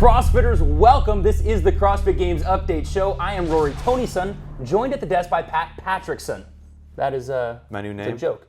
CrossFitters, welcome. This is the CrossFit Games Update Show. I am Rory Tonyson, joined at the desk by Pat Patrickson. That is my new name. It's a joke.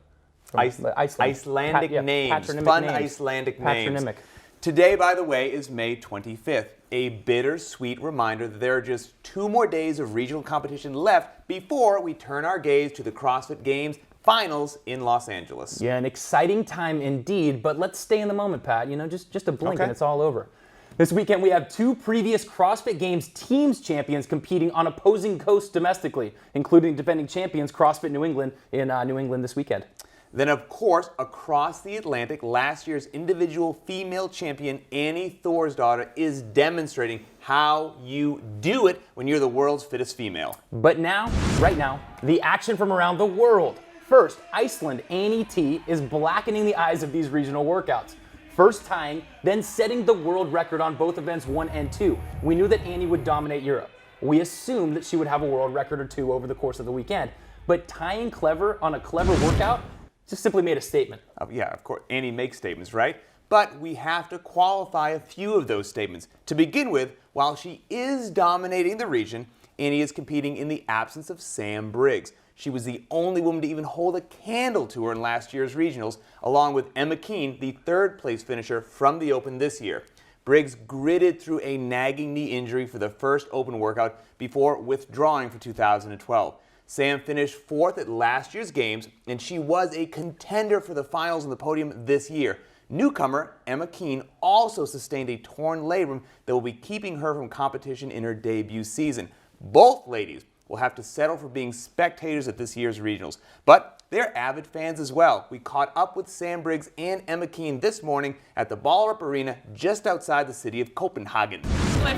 Icelandic names. Fun names. Icelandic names. Patronymic. Today, by the way, is May 25th. A bittersweet reminder that there are just 2 more days of regional competition left before we turn our gaze to the CrossFit Games finals in Los Angeles. Yeah, an exciting time indeed, but let's stay in the moment, Pat. You know, just a blink and it's all over. This weekend, we have 2 previous CrossFit Games teams champions competing on opposing coasts domestically, including defending champions CrossFit New England in New England this weekend. Then, of course, across the Atlantic, last year's individual female champion, Annie Thorsdottir, is demonstrating how you do it when you're the world's fittest female. But now, right now, the action from around the world. First, Iceland, Annie T, is blackening the eyes of these regional workouts. First tying, then setting the world record on both events 1 and 2. We knew that Annie would dominate Europe. We assumed that she would have a world record or 2 over the course of the weekend. But tying clever on a clever workout just simply made a statement. Yeah, of course, Annie makes statements, right? But we have to qualify a few of those statements. To begin with, while she is dominating the region, Annie is competing in the absence of Sam Briggs. She was the only woman to even hold a candle to her in last year's regionals, along with Emma Keane, the 3rd place finisher from the Open this year. Briggs gritted through a nagging knee injury for the first Open workout before withdrawing for 2012. Sam finished 4th at last year's games, and she was a contender for the finals on the podium this year. Newcomer Emma Keane also sustained a torn labrum that will be keeping her from competition in her debut season. Both ladies will have to settle for being spectators at this year's regionals, but they're avid fans as well. We caught up with Sam Briggs and Emma Keane this morning at the Ballerup Arena just outside the city of Copenhagen. But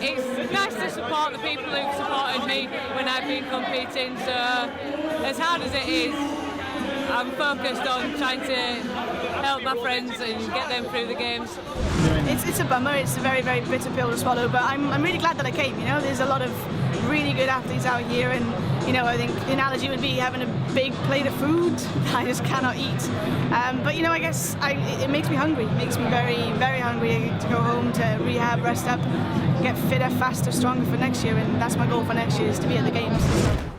it's nice to support the people who've supported me when I've been competing, so as hard as it is, I'm focused on trying to help my friends and get them through the games. It's a bummer, it's a very, very bitter pill to swallow, but I'm really glad that I came, you know. There's a lot of really good athletes out here, and you know, I think the analogy would be having a big plate of food that I just cannot eat. But you know, I guess it makes me hungry. It makes me very, very hungry to go home, to rehab, rest up, get fitter, faster, stronger for next year, and that's my goal for next year, is to be at the games.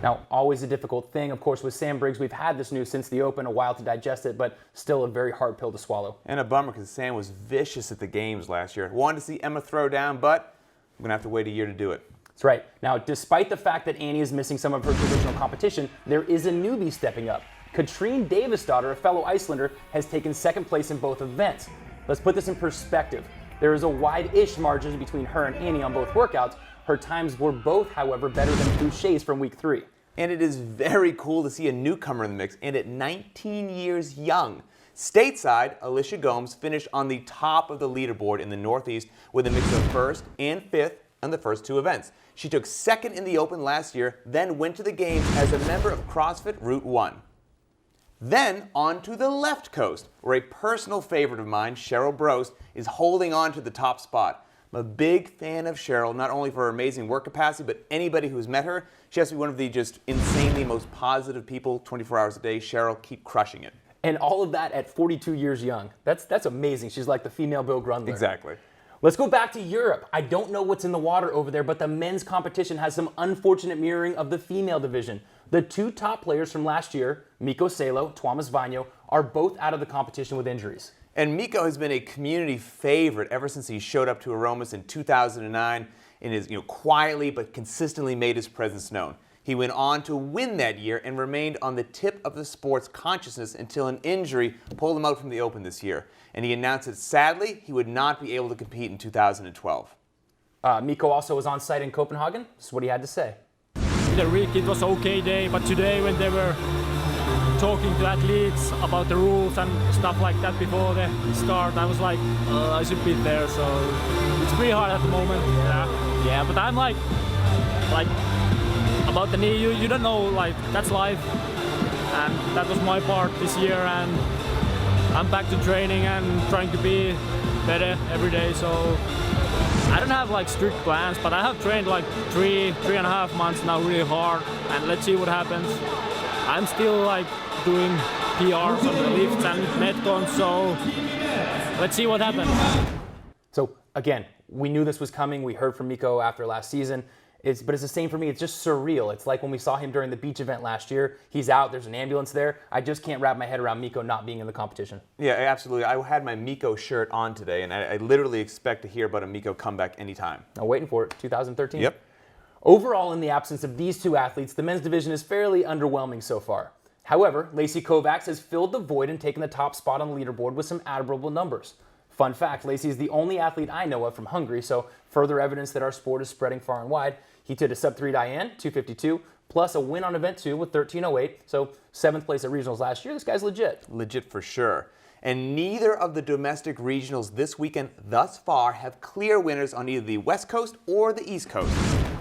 Now, always a difficult thing. Of course, with Sam Briggs, we've had this news since the Open, a while to digest it, but still a very hard pill to swallow. And a bummer, because Sam was vicious at the games last year. Wanted to see Emma throw down, but I'm going to have to wait a year to do it. That's right. Now, despite the fact that Annie is missing some of her traditional competition, there is a newbie stepping up. Katrine Davisdottir, a fellow Icelander, has taken 2nd place in both events. Let's put this in perspective. There is a wide-ish margin between her and Annie on both workouts. Her times were both, however, better than Boucher's from week 3. And it is very cool to see a newcomer in the mix, and at 19 years young. Stateside, Alicia Gomes finished on the top of the leaderboard in the Northeast with a mix of 1st and 5th on the first 2 events. She took 2nd in the Open last year, then went to the Games as a member of CrossFit Route 1. Then on to the left coast, where a personal favorite of mine, Cheryl Brost, is holding on to the top spot. I'm a big fan of Cheryl, not only for her amazing work capacity, but anybody who's met her. She has to be one of the just insanely most positive people 24 hours a day. Cheryl, keep crushing it. And all of that at 42 years young. That's amazing. She's like the female Bill Grundler. Exactly. Let's go back to Europe. I don't know what's in the water over there, but the men's competition has some unfortunate mirroring of the female division. The 2 top players from last year, Mikko Salo, Tuomas Vainio, are both out of the competition with injuries. And Mikko has been a community favorite ever since he showed up to Aromas in 2009 and has quietly but consistently made his presence known. He went on to win that year and remained on the tip of the sport's consciousness until an injury pulled him out from the Open this year. And he announced that sadly, he would not be able to compete in 2012. Mikko also was on site in Copenhagen. This is what he had to say. The week it was okay day, but today when they were talking to athletes about the rules and stuff like that before the start, I was like, I should be there, so it's pretty hard at the moment. Yeah, but I'm like about the knee, you don't know, like that's life, and that was my part this year, and I'm back to training and trying to be better every day, so I don't have like strict plans, but I have trained like three and a half months now really hard, and let's see what happens. I'm still like doing PRs on the lifts and Metcons, so let's see what happens. So again, we knew this was coming. We heard from Mikko after last season. But it's the same for me. It's just surreal. It's like when we saw him during the beach event last year. He's out. There's an ambulance there. I just can't wrap my head around Mikko not being in the competition. Yeah, absolutely. I had my Mikko shirt on today, and I literally expect to hear about a Mikko comeback anytime. I'm waiting for it. 2013. Yep. Overall, in the absence of these two athletes, the men's division is fairly underwhelming so far. However, Lacey Kovacs has filled the void and taken the top spot on the leaderboard with some admirable numbers. Fun fact, Lacey is the only athlete I know of from Hungary, so further evidence that our sport is spreading far and wide. He did a sub-3 Diane, 252, plus a win on event 2 with 1308, so 7th place at regionals last year. This guy's legit. Legit for sure. And neither of the domestic regionals this weekend thus far have clear winners on either the West Coast or the East Coast.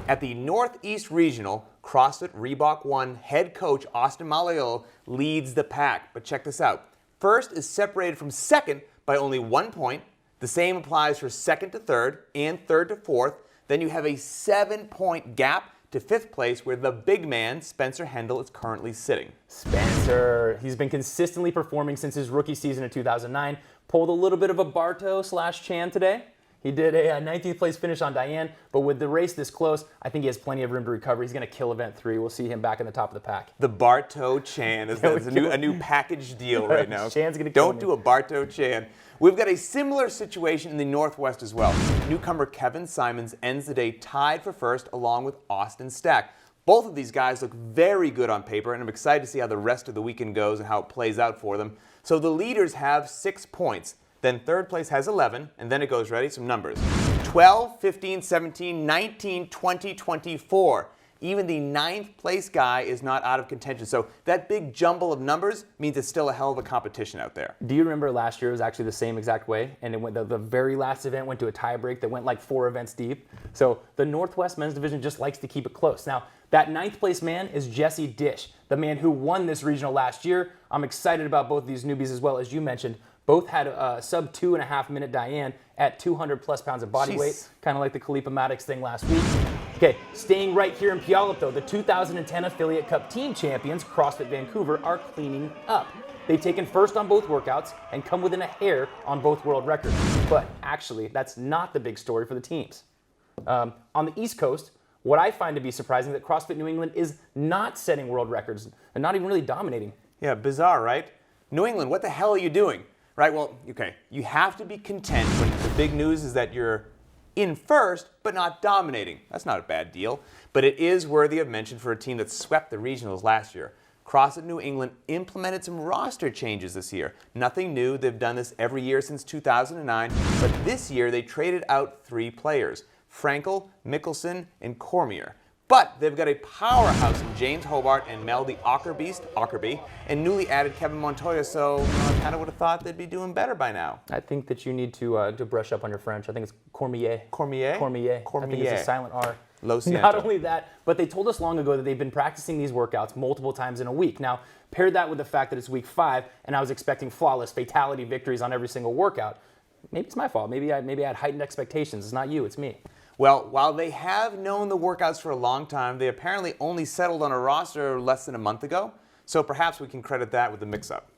At the Northeast Regional, CrossFit Reebok 1 head coach Austin Malleol leads the pack. But check this out. First is separated from second by only 1 point. The same applies for second to third and third to fourth. Then you have a 7-point gap to 5th place where the big man, Spencer Hendel, is currently sitting. Spencer, he's been consistently performing since his rookie season in 2009. Pulled a little bit of a Barto/Chan today. He did a 19th place finish on Diane, but with the race this close, I think he has plenty of room to recover. He's going to kill event 3. We'll see him back in the top of the pack. The Barto Chan is a new package deal right now. Chan's going to kill Don't do a Barto Chan. We've got a similar situation in the Northwest as well. Newcomer Kevin Simons ends the day tied for first along with Austin Stack. Both of these guys look very good on paper, and I'm excited to see how the rest of the weekend goes and how it plays out for them. So the leaders have 6 points. Then third place has 11, and then it goes, ready, some numbers. 12, 15, 17, 19, 20, 24. Even the 9th place guy is not out of contention. So that big jumble of numbers means it's still a hell of a competition out there. Do you remember last year it was actually the same exact way? And it went, the very last event went to a tie break that went like 4 events deep. So the Northwest men's division just likes to keep it close. Now, that 9th place man is Jesse Dish, the man who won this regional last year. I'm excited about both of these newbies as well. As you mentioned, both had a sub 2.5 minute Diane at 200 plus pounds of body weight, kind of like the Kalipa Maddox thing last week. Okay, staying right here in Puyallup though, the 2010 Affiliate Cup team champions, CrossFit Vancouver, are cleaning up. They've taken first on both workouts and come within a hair on both world records. But actually, that's not the big story for the teams. On the East Coast, what I find to be surprising is that CrossFit New England is not setting world records and not even really dominating. Yeah, bizarre, right? New England, what the hell are you doing? Right, well, okay, you have to be content when the big news is that you're in first, but not dominating. That's not a bad deal, but it is worthy of mention for a team that swept the regionals last year. CrossFit New England implemented some roster changes this year. Nothing new, they've done this every year since 2009, but this year they traded out 3 players, Frankel, Mickelson, and Cormier. But they've got a powerhouse in James Hobart and Mel the Ockerby, and newly added Kevin Montoya, so I kind of would have thought they'd be doing better by now. I think that you need to brush up on your French. I think it's Cormier. Cormier? Cormier. I think it's a silent R. Not only that, but they told us long ago that they've been practicing these workouts multiple times in a week. Now, pair that with the fact that it's week 5, and I was expecting flawless fatality victories on every single workout. Maybe it's my fault. Maybe I had heightened expectations. It's not you, it's me. Well, while they have known the workouts for a long time, they apparently only settled on a roster less than a month ago. So perhaps we can credit that with the mix-up.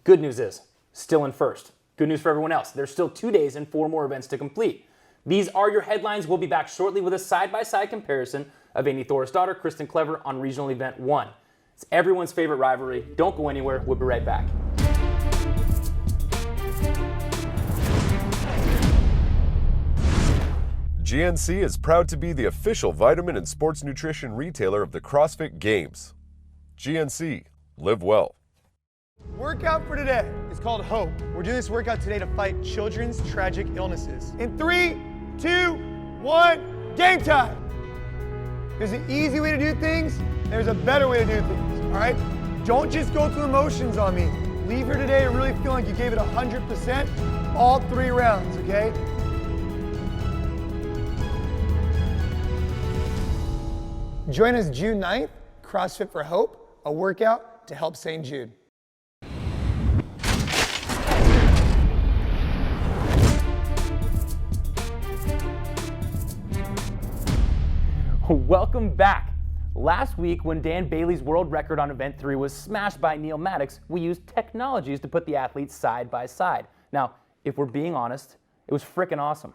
Good news is, still in first. Good news for everyone else. There's still 2 days and 4 more events to complete. These are your headlines. We'll be back shortly with a side-by-side comparison of Amy Thorisdottir, Kristen Clever on Regional Event 1. It's everyone's favorite rivalry. Don't go anywhere. We'll be right back. GNC is proud to be the official vitamin and sports nutrition retailer of the CrossFit Games. GNC, live well. Workout for today is called Hope. We're doing this workout today to fight children's tragic illnesses. In 3, 2, 1, game time. There's an easy way to do things, and there's a better way to do things, all right? Don't just go through the motions on me. Leave here today really feeling like you gave it 100% all 3 rounds, okay? Join us June 9th, CrossFit for Hope, a workout to help St. Jude. Welcome back. Last week, when Dan Bailey's world record on Event 3 was smashed by Neil Maddox, we used technologies to put the athletes side by side. Now, if we're being honest, it was frickin' awesome.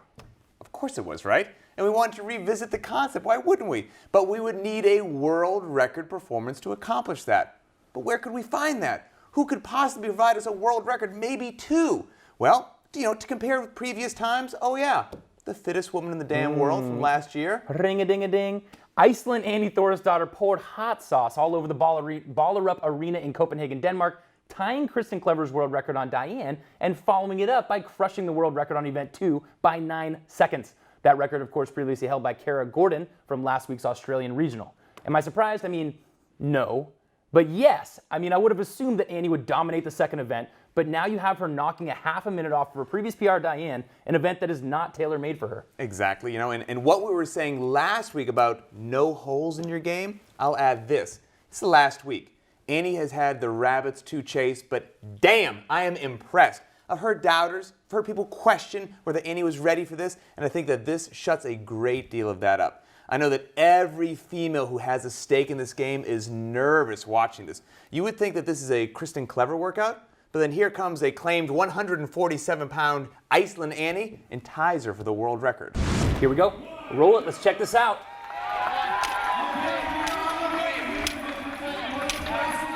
Of course it was, right? And we wanted to revisit the concept. Why wouldn't we? But we would need a world record performance to accomplish that. But where could we find that? Who could possibly provide us a world record? Maybe two. Well, to compare with previous times, oh yeah, the fittest woman in the damn world from last year. Ring-a-ding-a-ding. Iceland Annie Thorisdottir poured hot sauce all over the Ballerup Arena in Copenhagen, Denmark, tying Kristen Clever's world record on Diane and following it up by crushing the world record on event 2 by 9 seconds. That record, of course, previously held by Kara Gordon from last week's Australian regional. Am I surprised? I mean, no. But yes, I would have assumed that Annie would dominate the second event, but now you have her knocking a half a minute off of her previous PR Diane, an event that is not tailor-made for her. Exactly, and what we were saying last week about no holes in your game, I'll add this. This is last week. Annie has had the rabbits to chase, but damn, I am impressed. I've heard doubters, I've heard people question whether Annie was ready for this, and I think that this shuts a great deal of that up. I know that every female who has a stake in this game is nervous watching this. You would think that this is a Kristen Clever workout, but then here comes a claimed 147-pound Iceland Annie and ties her for the world record. Here we go. Roll it. Let's check this out.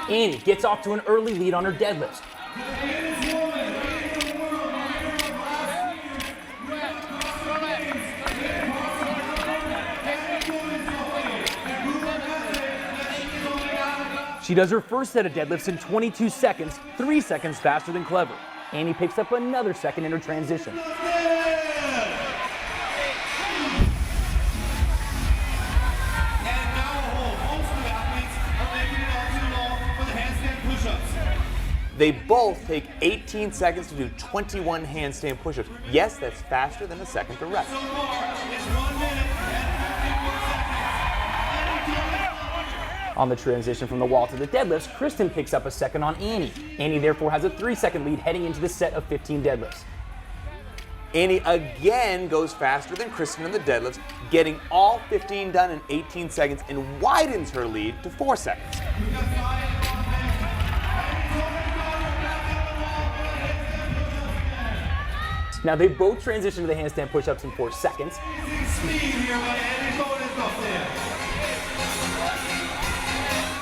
Annie gets off to an early lead on her deadlifts. She does her first set of deadlifts in 22 seconds, 3 seconds faster than Clever. Annie picks up another second in her transition. And now most of the athletes are making it all too long for the handstand push-ups. They both take 18 seconds to do 21 handstand push-ups. Yes, that's faster than a second to rest. So far, it's 1 minute and 54 seconds. On the transition from the wall to the deadlifts, Kristen picks up a second on Annie. Annie therefore has a 3-second lead heading into the set of 15 deadlifts. Annie again goes faster than Kristen in the deadlifts, getting all 15 done in 18 seconds and widens her lead to 4 seconds. Now they both transition to the handstand push-ups in 4 seconds.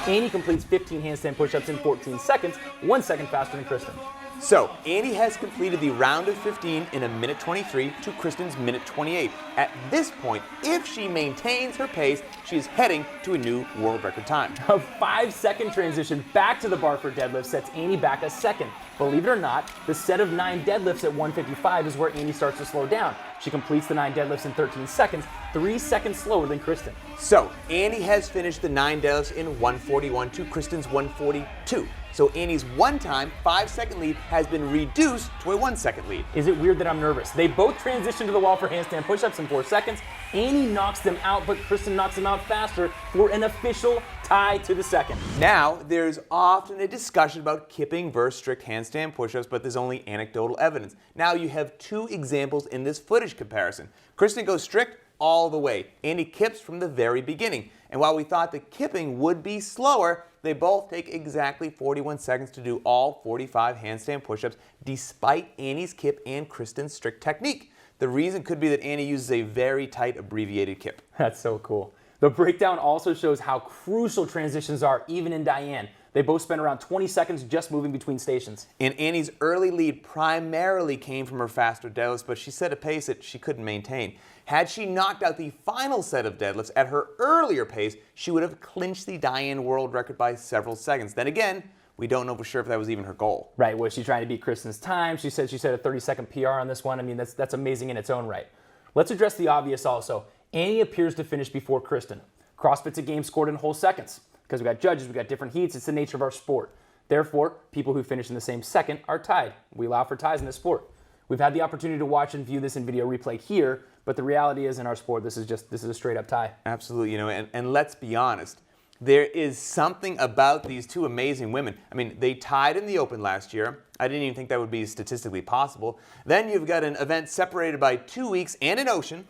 Annie completes 15 handstand push-ups in 14 seconds, 1 second faster than Kristen. So, Annie has completed the round of 15 in a minute 23 to Kristen's minute 28. At this point, if she maintains her pace, she is heading to a new world record time. A 5-second transition back to the bar for deadlift sets Annie back a second. Believe it or not, the set of 9 deadlifts at 155 is where Annie starts to slow down. She completes the 9 deadlifts in 13 seconds, 3 seconds slower than Kristen. So, Annie has finished the 9 deadlifts in 141 to Kristen's 142. So Annie's one-time 5-second lead has been reduced to a 1-second lead. Is it weird that I'm nervous? They both transition to the wall for handstand push-ups in 4 seconds. Annie knocks them out, but Kristen knocks them out faster for an official tie to the second. Now, there's often a discussion about kipping versus strict handstand push-ups, but there's only anecdotal evidence. Now you have 2 examples in this footage comparison. Kristen goes strict all the way. Annie kips from the very beginning. And while we thought the kipping would be slower, they both take exactly 41 seconds to do all 45 handstand push-ups, despite Annie's kip and Kristen's strict technique. The reason could be that Annie uses a very tight abbreviated kip. That's so cool. The breakdown also shows how crucial transitions are, even in Diane. They both spend around 20 seconds just moving between stations. And Annie's early lead primarily came from her faster deadlifts, but she set a pace that she couldn't maintain. Had she knocked out the final set of deadlifts at her earlier pace, she would have clinched the Diane world record by several seconds. Then again, we don't know for sure if that was even her goal. Right, was she trying to beat Kristen's time? She said a 30-second PR on this one. I mean, that's amazing in its own right. Let's address the obvious also. Annie appears to finish before Kristen. CrossFit's a game scored in whole seconds. Because we got judges, we got different heats, it's the nature of our sport. Therefore, people who finish in the same second are tied. We allow for ties in this sport. We've had the opportunity to watch and view this in video replay here, but the reality is in our sport, this is a straight up tie. Absolutely, and let's be honest, there is something about these 2 amazing women. I mean, they tied in the Open last year. I didn't even think that would be statistically possible. Then you've got an event separated by 2 weeks and an ocean,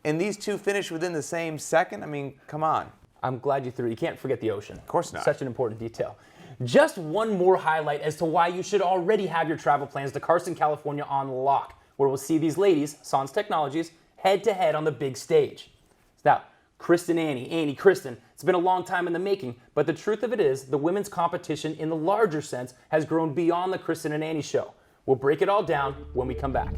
and these 2 finish within the same second. I mean, come on. I'm glad you threw it. You can't forget the ocean. Of course not. Such an important detail. Just one more highlight as to why you should already have your travel plans to Carson, California on lock, where we'll see these ladies, Sans Technologies, head-to-head on the big stage. Now, Kristen, Annie, Kristen, it's been a long time in the making, but the truth of it is the women's competition in the larger sense has grown beyond the Kristen and Annie show. We'll break it all down when we come back.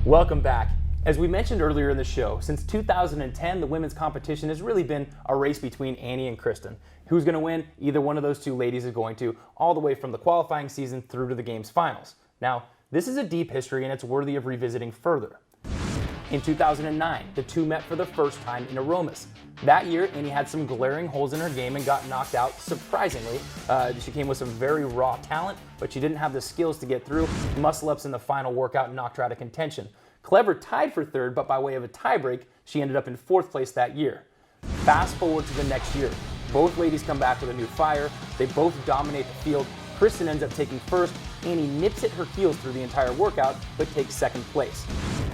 Welcome back. As we mentioned earlier in the show, since 2010, the women's competition has really been a race between Annie and Kristen. Who's going to win? Either one of those two ladies is going to, all the way from the qualifying season through to the game's finals. Now, this is a deep history and it's worthy of revisiting further. In 2009, the two met for the first time in aromas. That year, Annie had some glaring holes in her game and got knocked out, surprisingly. She came with some very raw talent, but she didn't have the skills to get through. Muscle-ups in the final workout knocked her out of contention. Clever tied for third, but by way of a tiebreak, she ended up in fourth place that year. Fast forward to the next year. Both ladies come back with a new fire. They both dominate the field. Kristen ends up taking first. Annie nips at her heels through the entire workout, but takes second place.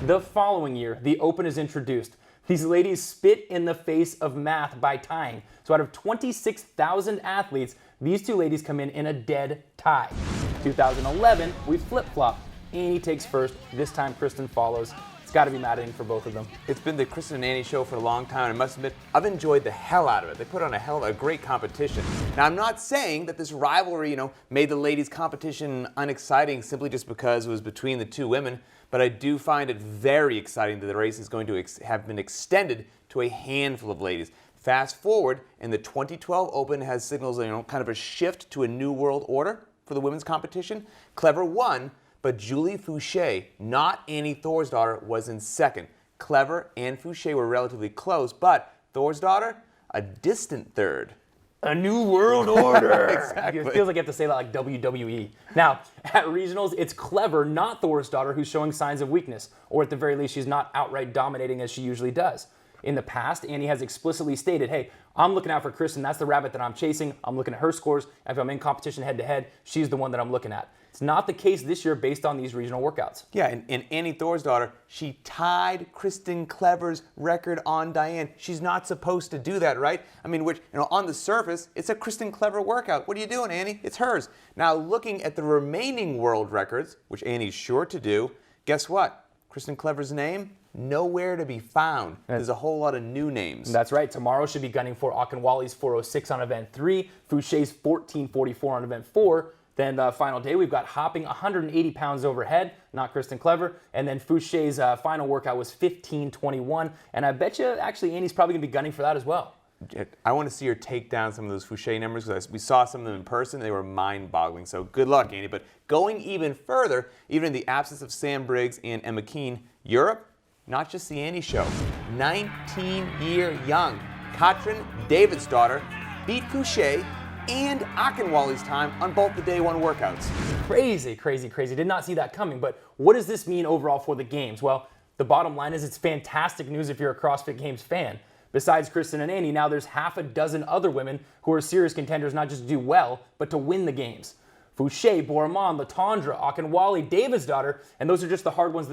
The following year, the Open is introduced. These ladies spit in the face of math by tying. So out of 26,000 athletes, these two ladies come in a dead tie. 2011, we flip-flop. Annie takes first. This time, Kristen follows. It's got to be maddening for both of them. It's been the Kristen and Annie show for a long time, and I must admit, I've enjoyed the hell out of it. They put on a great competition. Now, I'm not saying that this rivalry, made the ladies' competition unexciting simply just because it was between the two women, but I do find it very exciting that the race is going to have been extended to a handful of ladies. Fast forward, and the 2012 Open has signals, kind of a shift to a new world order for the women's competition. Clever won, but Julie Fouché, not Annie Thorsdottir, was in second. Clever and Fouché were relatively close, but Thorsdottir, a distant third. A new world order. Exactly. It feels like you have to say that like WWE. Now, at regionals, it's Clever, not Thorsdottir, who's showing signs of weakness, or at the very least, she's not outright dominating as she usually does. In the past, Annie has explicitly stated, hey, I'm looking out for Kristen. That's the rabbit that I'm chasing. I'm looking at her scores. If I'm in competition head-to-head, she's the one that I'm looking at. It's not the case this year based on these regional workouts. Yeah, and Annie Thorsdottir, she tied Kristen Clever's record on Diane. She's not supposed to do that, right? I mean, on the surface, it's a Kristen Clever workout. What are you doing, Annie? It's hers. Now, looking at the remaining world records, which Annie's sure to do, guess what? Kristen Clever's name? Nowhere to be found. There's a whole lot of new names. That's right. Tomorrow should be gunning for Akinwale's 406 on event 3, Fouché's 1444 on event 4. Then the final day, we've got hopping 180 pounds overhead, not Kristen Clever. And then Fouché's final workout was 1521. And I bet you, actually, Annie's probably going to be gunning for that as well. I want to see her take down some of those Fouché numbers because we saw some of them in person. They were mind-boggling. So good luck, Annie. But going even further, even in the absence of Sam Briggs and Emma Keane, Europe, not just the Annie show. 19-year young Katrin Davidsdottir beat Fouché and Akinwale's time on both the day one workouts. Crazy, crazy, crazy. Did not see that coming. But what does this mean overall for the games? Well, the bottom line is it's fantastic news if you're a CrossFit Games fan. Besides Kristen and Annie, now there's half a dozen other women who are serious contenders not just to do well, but to win the games. Fouché, Bourmont, Latondra, Akinwale, Davidsdottir, and those are just the hard ones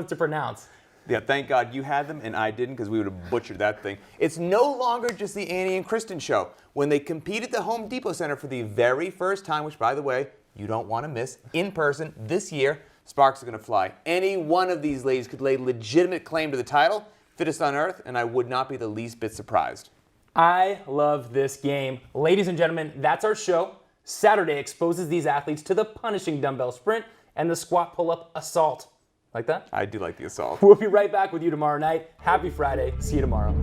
to pronounce. Yeah, thank God you had them and I didn't because we would have butchered that thing. It's no longer just the Annie and Kristen show. When they compete at the Home Depot Center for the very first time, which by the way, you don't want to miss, in person this year, sparks are going to fly. Any one of these ladies could lay legitimate claim to the title, fittest on earth, and I would not be the least bit surprised. I love this game. Ladies and gentlemen, that's our show. Saturday exposes these athletes to the punishing dumbbell sprint and the squat pull-up assault. Like that? I do like the assault. We'll be right back with you tomorrow night. Happy Friday. See you tomorrow.